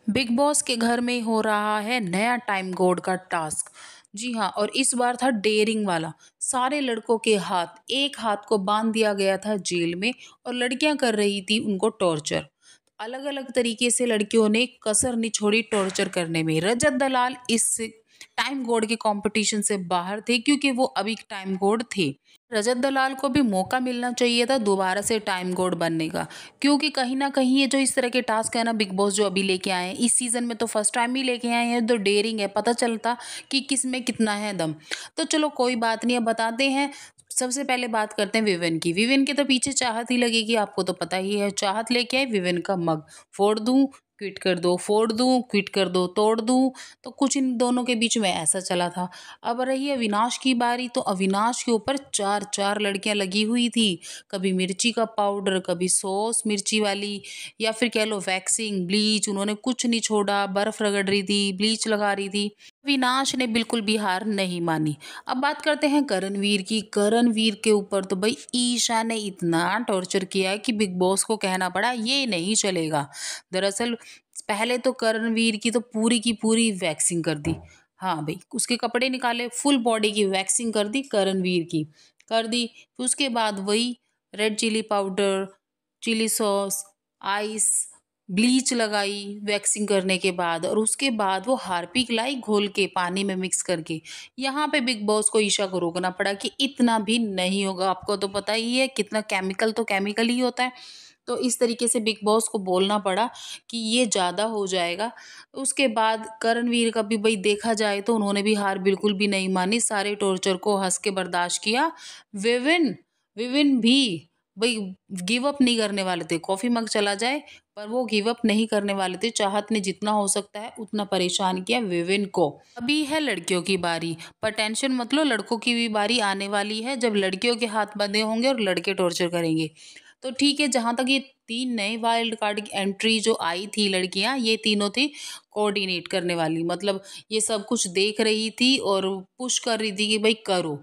Big boss के घर में हो रहा है नया टाइम कोड का टास्क। जी हाँ, और इस बार था डेयरिंग वाला। सारे लड़कों के हाथ, एक हाथ को बांध दिया गया था जेल में और लड़कियां कर रही थी उनको टॉर्चर। अलग अलग तरीके से लड़कियों ने कसर नहीं छोड़ी टॉर्चर करने में। रजत दलाल इस टाइम कोड के कंपटीशन से बाहर थे क्योंकि वो अभी टाइम कोड थे। रजत दलाल को भी मौका मिलना चाहिए था दोबारा से टाइम कोड बनने का, क्योंकि कहीं ना कहीं ये जो इस तरह के टास्क है ना, बिग बॉस जो अभी लेके आए हैं इस सीजन में, तो फर्स्ट टाइम ही लेके आए हैं, तो डेयरिंग है, पता चलता कि किस में कितना है दम। तो चलो कोई बात नहीं, अब बताते हैं। सबसे पहले बात करते हैं विवेन की। विवेन के तो पीछे चाहत ही लगेगी, आपको तो पता ही है। चाहत लेके आए विवेन का मग, फोड़ दूं क्विट कर दो, फोड़ दूं क्विट कर दो, तोड़ दूं। तो कुछ इन दोनों के बीच में ऐसा चला था। अब रही अविनाश की बारी, तो अविनाश के ऊपर चार चार लड़कियां लगी हुई थी। कभी मिर्ची का पाउडर, कभी सॉस मिर्ची वाली, या फिर कह लो वैक्सिंग, ब्लीच, उन्होंने कुछ नहीं छोड़ा। बर्फ रगड़ रही थी, ब्लीच लगा रही थी। अविनाश ने बिल्कुल भी हार नहीं मानी। अब बात करते हैं करणवीर की। करणवीर के ऊपर तो भाई ईशा ने इतना टॉर्चर किया कि बिग बॉस को कहना पड़ा ये नहीं चलेगा। दरअसल पहले तो करणवीर की पूरी वैक्सिंग कर दी। हाँ भाई, उसके कपड़े निकाले, फुल बॉडी की वैक्सिंग कर दी करणवीर की, कर दी। फिर उसके बाद वही red chilli powder, chilli sauce, ice, bleach लगाई वैक्सिंग करने के बाद, और उसके बाद वो हार्पिक लाई घोल के पानी में मिक्स करके। यहाँ पे बिग बॉस को ईशा को रोकना पड़ा कि इतना भी नहीं होगा, आपको तो पता ही है कितना केमिकल तो केमिकल ही होता है। तो इस तरीके से बिग बॉस को बोलना पड़ा कि ये ज़्यादा हो जाएगा। उसके बाद करणवीर का भी भाई देखा जाए तो उन्होंने भी हार बिल्कुल भी नहीं मानी, सारे टॉर्चर को हंस के बर्दाश्त किया। विविन विविन भी भाई गिव अप नहीं करने वाले थे। कॉफी मग चला जाए पर वो गिव अप नहीं करने वाले थे। चाहत ने जितना हो सकता है उतना परेशान किया विविन को। अभी है लड़कियों की बारी, पर टेंशन मत लो, लड़कों की भी बारी आने वाली है जब लड़कियों के हाथ बंधे होंगे और लड़के टॉर्चर करेंगे। तो ठीक है, जहां तक ये तीन नए वाइल्ड कार्ड की एंट्री जो आई थी लड़कियां, ये तीनों थी कोऑर्डिनेट करने वाली। मतलब ये सब कुछ देख रही थी और पुश कर रही थी कि भाई करो,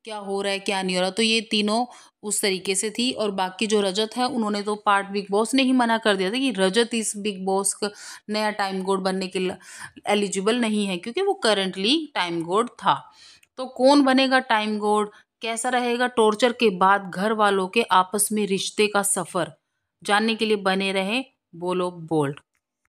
क्या हो रहा है क्या नहीं हो रहा। तो ये तीनों उस तरीके से थी। और बाकी जो रजत है, उन्होंने तो पार्ट बिग बॉस ने ही मना कर दिया था कि रजत इस बिग बॉस का नया टाइम कोड बनने के एलिजिबल नहीं है, क्योंकि वो करंटली टाइम कोड था। तो कौन बनेगा टाइम कोड, कैसा रहेगा टॉर्चर के बाद घर वालों के आपस में रिश्ते का सफर, जानने के लिए बने रहे बोलो बोल्ड।